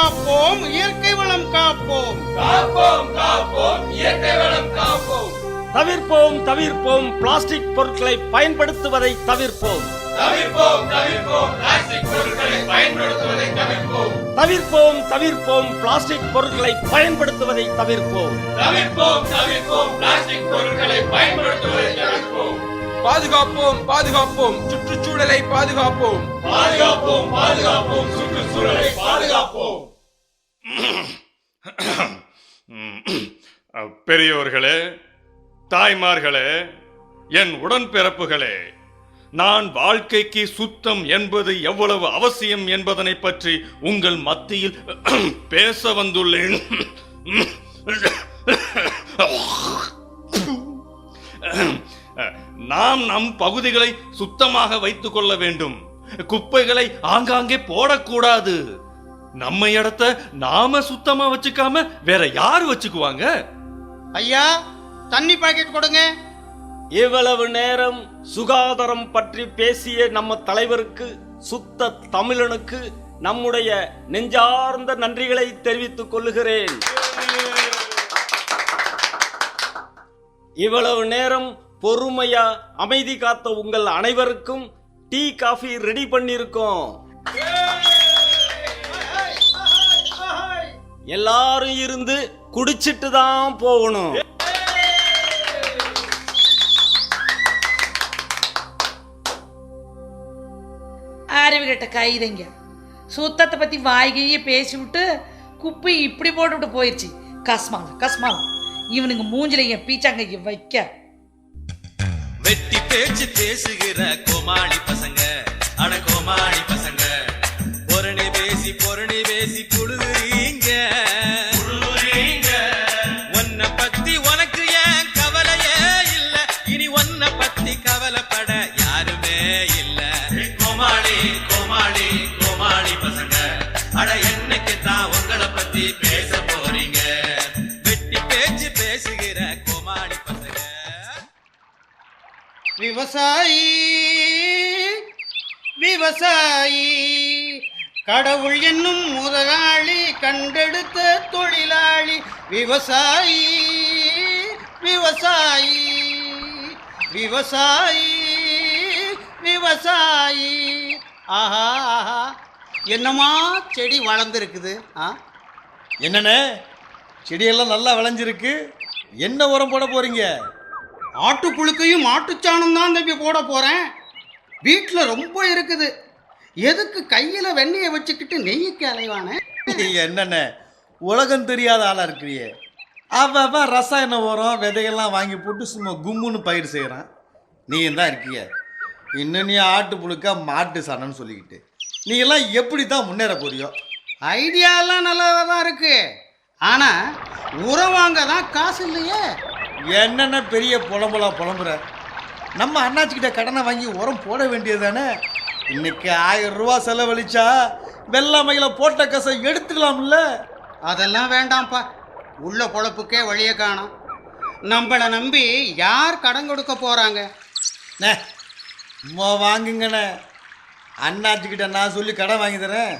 காப்போம், இயற்கை வளம் காப்போம். காப்போம் காப்போம் இயற்கை வளம் காப்போம். தவிர்ப்போம் தவிர்ப்போம் பிளாஸ்டிக் பொருட்களை பயன்படுத்துவதை தவிர்ப்போம். தவிர்ப்போம் தவிர்ப்போம் பிளாஸ்டிக் பொருட்களை பயன்படுத்துவதை தவிர்ப்போம். தவிர்ப்போம் தவிர்ப்போம் பிளாஸ்டிக் பொருட்களை பயன்படுத்துவதை தவிர்ப்போம். தவிர்ப்போம் தவிர்ப்போம் பிளாஸ்டிக் பொருட்களை பயன்படுத்துவதை தவிர்ப்போம். பாதுகாப்போம் பாதுகாப்போம் சுற்றுச்சூழலை பாதுகாப்போம். பாதுகாப்போம் பாதுகாப்போம் சுற்றுச்சூழலை பாதுகாப்போம். பெரியோர்களே, தாய்மார்களே, என் உடன்பிறப்புகளே, நான் வாழ்க்கைக்கு சுத்தம் என்பது எவ்வளவு அவசியம் என்பதனை பற்றி உங்கள் மத்தியில் பேச வந்துள்ளேன். நாம் நம் பகுதிகளை சுத்தமாக வைத்துக் கொள்ள வேண்டும். குப்பைகளை ஆங்காங்கே போடக்கூடாது. நம்ம இடத்த நாம சுத்தமா வச்சுக்காம வேற யாரு வச்சுக்குவாங்க? ஐயா, தண்ணி பாக்கெட் கொடுங்க. இவ்வளவு நேரம் சுகாதாரம் பற்றி பேசிய நம்ம தலைவருக்கு, சுத்த தமிழனுக்கு நம்முடைய நெஞ்சார்ந்த நன்றிகளை தெரிவித்துக் கொள்ளுகிறேன். இவ்வளவு நேரம் பொறுமையா அமைதி காத்த உங்கள் அனைவருக்கும் டீ காஃபி ரெடி பண்ணிருக்கோம். எல்லாரும் இருந்து குடிச்சிட்டு தான் போகணும். அறிவு கெட்ட கைதைங்க, சுத்தத்தை பத்தி வாய்கையே பேசிவிட்டு குப்பை இப்படி போட்டுவிட்டு போயிடுச்சு. கஸ்மாலம் கஸ்மாலம், இவனுங்க மூஞ்சில என் பீச்சாங்க வைக்க. வெட்டி பேச்சு பேசுகிற கோமாளி பசங்க, அட கோமாளி பசங்க, பொரணி பேசி புழுதுறீங்க. உன்னை பத்தி உனக்கு ஏன் கவலையே இல்ல, இனி உன்னை பத்தி கவலைப்பட யாருமே இல்ல. கோமாளி கோமாளி கோமாளி பசங்க, அட என்னைக்கு தான் உங்களை பத்தி பேச போறீங்க? வெட்டி பேச்சு பேசுகிற கோமாளி பசங்க. விவசாயி விவசாயி, கடவுள் என்னும் முதலாளி, கண்டெடுத்த தொழிலாளி. விவசாயி விவசாயி விவசாயி விவசாயி. ஆஹா ஆஹா, என்னமா செடி வளர்ந்துருக்குது. என்னண்ணே, செடியெல்லாம் நல்லா விளைஞ்சிருக்கு. என்ன உரம் போட போறீங்க? ஆட்டுப்புழுக்கையும் மாட்டுச்சாணம் தான் தம்பி போட போறேன். வீட்டில் ரொம்ப இருக்குது. எதுக்கு கையில வெண்ணெயை வச்சுக்கிட்டு நெய்யுக்கு அலைவானே? என்னண்ணே, உலகம் தெரியாத ஆளா இருக்கிறியே. அவன் ரசாயன உரம் விதைகள்லாம் வாங்கி போட்டு சும்மா கும்முன்னு பயிர் செய்கிறான். நீ தான் இருக்கிய இன்னும் நீ ஆட்டு புழுக்கா மாட்டு சாணம்னு சொல்லிக்கிட்டு நீ எல்லாம் எப்படி தான் முன்னேற போறியோ? ஐடியாலாம் நல்லதாக தான் இருக்கு, ஆனா உரம் வாங்க தான் காசு இல்லையே. என்னென்ன பெரிய புலம்புற? நம்ம அண்ணாச்சிக்கிட்ட கடனை வாங்கி உரம் போட வேண்டியது தானே. இன்னைக்கு 1000 ரூபா செலவழிச்சா வெள்ளாமையில போட்ட கசை எடுத்துக்கலாம்ல. அதெல்லாம் வேண்டாம்ப்பா, உள்ள பொழப்புக்கே வழியை காணும். நம்மளை நம்பி யார் கடன் கொடுக்க போறாங்க? வாங்குங்கண்ணே, அண்ணாச்சிக்கிட்ட நான் சொல்லி கடன் வாங்கி தரேன்.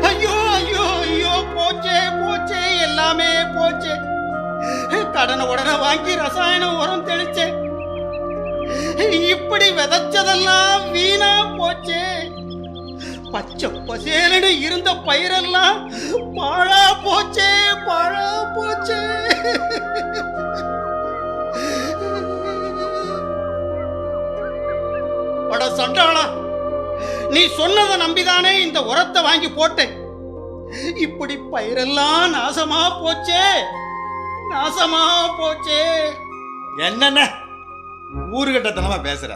ஐயோ ஐயோ ஐயோ, போச்சே போச்சே, எல்லாமே போச்சே. கடனை உடனே வாங்கி ரசாயன உரம் தெளிச்சேன். இப்படி விதைச்சதெல்லாம் வீணா போச்சே. பச்சை பசேலன்னு இருந்த பயிரெல்லாம் பாழா போச்சே பாழா போச்சே. பட சண்டாளா, நீ சொன்னதை நம்பிதானே இந்த உரத்தை வாங்கி போட்டேன். இப்படி பயிரெல்லாம் நாசமா போச்சே நாசமா போச்சே. என்னென்ன ஊருகட்டத்தனமா பேசுற?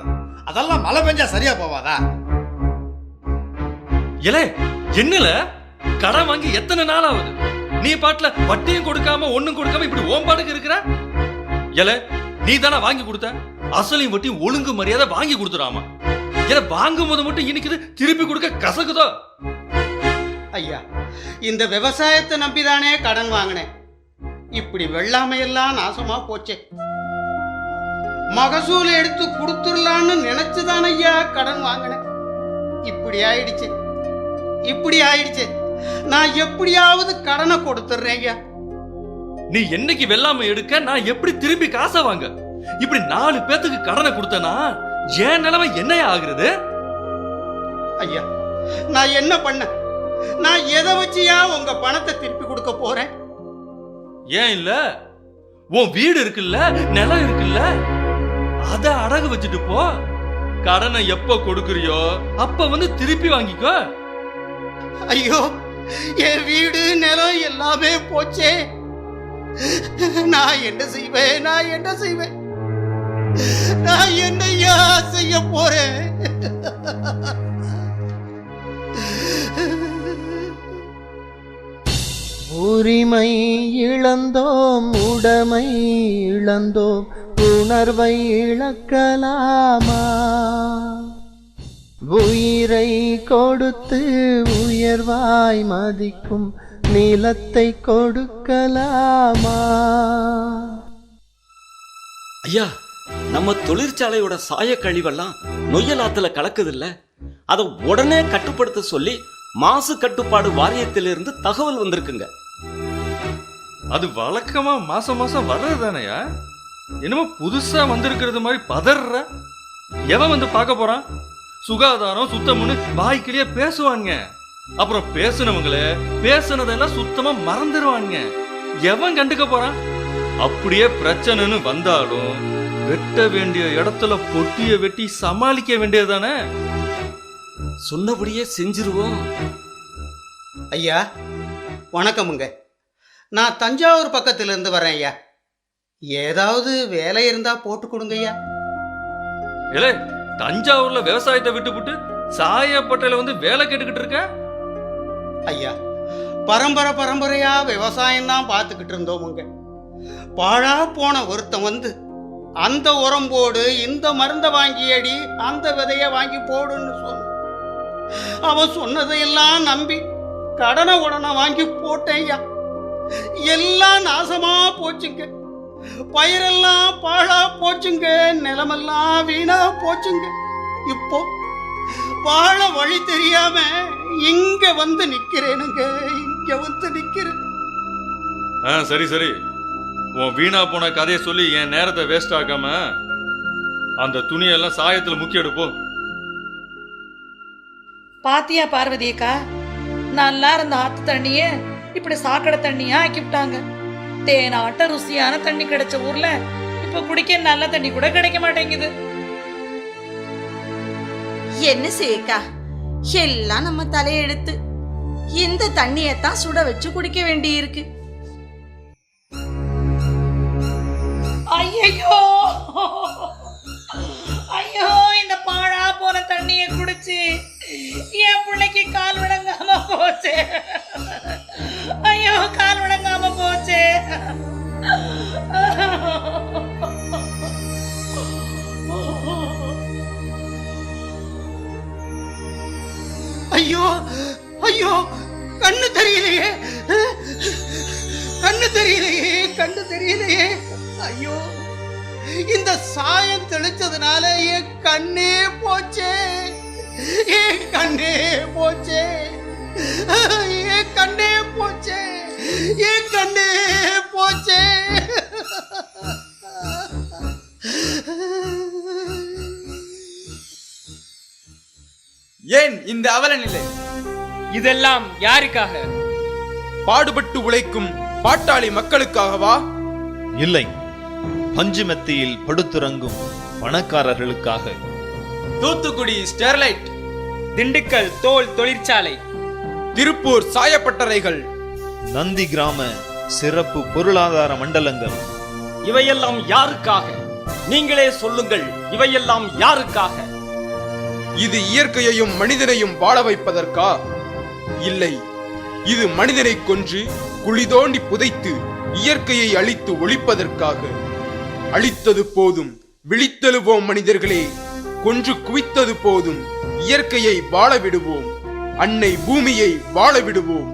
அதெல்லாம் மழை பெஞ்சா சரியா போவாதா? இலே, என்னல கடன் வாங்கி எத்தனை நாள் ஆகுது? நீ பாட்டுல வட்டியும் கொடுக்காம ஒண்ணும் கொடுக்காம இப்படி ஓம்பாடுக்கு இருக்கிற. இலே, நீ தானே வாங்கி கொடுத்த? அசலையும் வட்டி ஒழுங்கு மரியாதை வாங்கி கொடுத்துடாமா? இதை வாங்கும் போது மட்டும் இன்னைக்கு திருப்பி கொடுக்க கசக்குதோ? ஐயா, இந்த விவசாயத்தை நம்பிதானே கடன் வாங்கினேன். இப்படி வெள்ளாமையெல்லாம் நாசமா போச்சே. மகசூல் எடுத்து கொடுத்துடலான்னு நினைச்சுதான் ஐயா கடன் வாங்கினேன். இப்படி ஆயிடுச்சு, இப்படி ஆயிடுச்சு. நான் எப்படியாவது கடனை கொடுத்துட்றேன் ஐயா. நீ என்னைக்கு வெள்ளாமை எடுக்க நான் எப்படி திரும்பி காசை வாங்க? இப்படி 4 பேத்துக்கு கடனை கொடுத்தனா என் நிலைமை என்னையா ஆகுறது? ஐயா, நான் என்ன பண்ண? நான் எதை வச்சியா உங்க பணத்தை திருப்பி கொடுக்க போறேன்? ஏன் இல்ல, உன் வீடு இருக்குல்ல, நிலம் இருக்குல்ல, அத அடகு வச்சுட்டு போ. கடனை எப்ப கொடுக்கறியோ அப்ப வந்து திருப்பி வாங்கிக்கோ. ஐயோ, என் வீடு நிலம் எல்லாமே போச்சே. நான் என்ன செய்வேன்? நான் என்ன செய்வேன்? நான் என்னையா செய்ய போறேன்? உரிமை இழந்தோம், உடைமை இழந்தோம், உணர்வை இழக்கலாமா? உயிரை கொடுத்து உயர்வாய் மதிக்கும் நிலத்தை கொடுக்கலாமா? ஐயா, நம்ம தொழிற்சாலையோட சாய கழிவெல்லாம் நொய்யலாத்துல கலக்குது இல்ல, அதை உடனே கட்டுப்படுத்த சொல்லி மாசு கட்டுப்பாடு வாரியத்திலிருந்து தகவல் வந்திருக்குங்க. அது வழக்கமா மாசம் மாசம் வர்றது தானையா? என்னமோ புதுசா வந்திருக்கிறது மாதிரி பதற. எவன் வந்து பார்க்க போறான்? சுகாதாரம் சுத்தம்னு வாய்க்கிலேயே பேசுவாங்க. அப்புறம் பேசுனவங்கள பேசுனதெல்லாம் சுத்தமா மறந்துடுவாங்க. எவன் கண்டுக்க போறான்? அப்படியே பிரச்சனைன்னு வந்தாலும் வெட்ட வேண்டிய இடத்துல பொட்டிய வெட்டி சமாளிக்க வேண்டியதுதானே. சொன்னபடியே செஞ்சிருவோம். ஐயா வணக்கமுங்க. நான் தஞ்சாவூர் பக்கத்திலிருந்து வரேன் ஐயா. ஏதாவது வேலை இருந்தா போட்டு கொடுங்க ஐயா. ஏலே, தஞ்சாவூர்ல விவசாயத்தை விட்டுப்புட்டு சாயப்பட்டையில வந்து வேலை கேட்டுக்கிட்டு இருக்க? ஐயா, பரம்பரையா விவசாயம் தான் பார்த்துக்கிட்டு இருந்தோமுங்க. பாழா போன ஒருத்தன் வந்து அந்த உரம் போடு, இந்த மருந்தை வாங்கி அடி, அந்த விதைய வாங்கி போடுன்னு சொன்ன. அவன் சொன்னதையெல்லாம் நம்பி கடனை உடனே வாங்கி போட்டேன் ஐயா. எல்லாம் நாசமா போச்சுங்க. பயிரெல்லாம் பாழா போச்சுங்க. நிலமெல்லாம் வீணா போச்சுங்க. இப்போ வாழ வழி தெரியாம இங்க வந்து நிக்கிறேனுங்க. இங்க வந்து நிக்கிறேன். சரி சரி, உன் வீணா போன கதையை சொல்லி என் நேரத்தை வேஸ்ட் ஆக்காம அந்த துணியெல்லாம் சாயத்துல முக்கி எடுப்போம். பாத்தியா பார்வதி அக்கா, நல்லா இருந்த ஆத்து தண்ணிய இப்படி சாக்கடை தண்ணியா ஆக்கிவிட்டாங்க. தேனாட்ட ருசியான தண்ணி கிடைச்ச ஊர்ல இப்ப குடிக்க நல்ல தண்ணி கூட கிடைக்க மாட்டேங்குது. என்ன செய்யக்கா, எல்லாம் நம்ம தலையெழுத்து. இந்த தண்ணியத்தான் சுட வச்சு குடிக்க வேண்டி இருக்கு. ஐயோ ஐயோ, இந்த பாழா போன தண்ணிய குடிச்சு என் பிள்ளைக்கு கால் விளங்காம போச்சு. ஐயோ, கால் விளங்காம போச்சு. ஐயோ ஐயோ, கண்ணு தெரியலையே, கண்ணு தெரியலையே, கண்ணு தெரியலையே. ஐயோ, இந்த சாயம் தெளிச்சதுனால என் கண்ணே போச்சே, என் கண்ணே போச்சே, என் கண்ணே போச்சே, என் கண்ணே போச்சே. ஏன் இந்த அவல நிலை? இதெல்லாம் யாருக்காக? பாடுபட்டு உழைக்கும் பாட்டாளி மக்களுக்காகவா? இல்லை, பஞ்சுமெத்தியில் படுத்துறங்கும் பணக்காரர்களுக்காக. தூத்துக்குடி ஸ்டெர்லைட், திண்டுக்கல் தோல் தொழிற்சாலை, திருப்பூர் சாயப்பட்டறைகள், நந்தி கிராம சிறப்பு பொருளாதார மண்டலங்கள். இவையெல்லாம் யாருக்காக? நீங்களே சொல்லுங்கள், இவையெல்லாம் யாருக்காக? இது இயற்கையையும் மனிதனையும் வாழ வைப்பதற்கா? இல்லை, இது மனிதனை கொன்று குழி தோண்டி புதைத்து இயற்கையை அழித்து ஒழிப்பதற்காக. அழித்தது போதும், விழித்தெழுவோம் மனிதர்களே. கொன்று குவித்தது போதும், இயற்கையை வாழ விடுவோம். அன்னை பூமியை வாழ விடுவோம்.